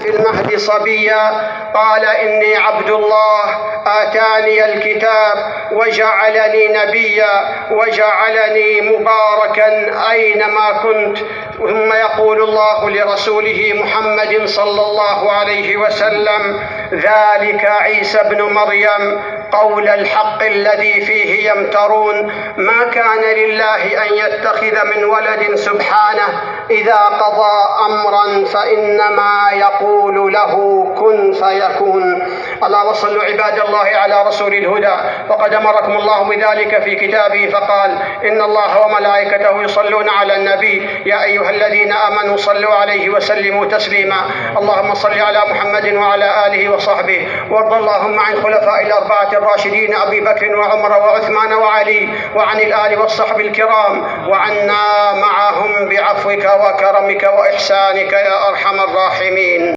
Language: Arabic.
في المهد صبيا قال: إني عبد الله آتاني الكتاب وجعلني نبيا وجعلني مباركا أينما كنت. ثم يقول الله لرسوله محمد صلى الله عليه وسلم: ذلك عيسى ابن مريم قول الحق الذي فيه يمترون. ما كان لله أن يتخذ من ولد سبحانه، إذا قضى أمرا فإنما يقول له كن فيكون. ألا وصلوا عباد الله على رسول الهدى، وقد أمركم الله بذلك في كتابه فقال: إن الله وملائكته يصلون على النبي يا أيها الذين آمنوا صلوا عليه وسلموا تسليما. اللهم صل على محمد وعلى آله وصحبه، وارض اللهم عن الخلفاء الأربعة الراشدين أبي بكر وعمر وعثمان وعلي، وعن الآل والصحب الكرام، وعنا معهم بعفوك وكرمك وإحسانك يا أرحم الراحمين.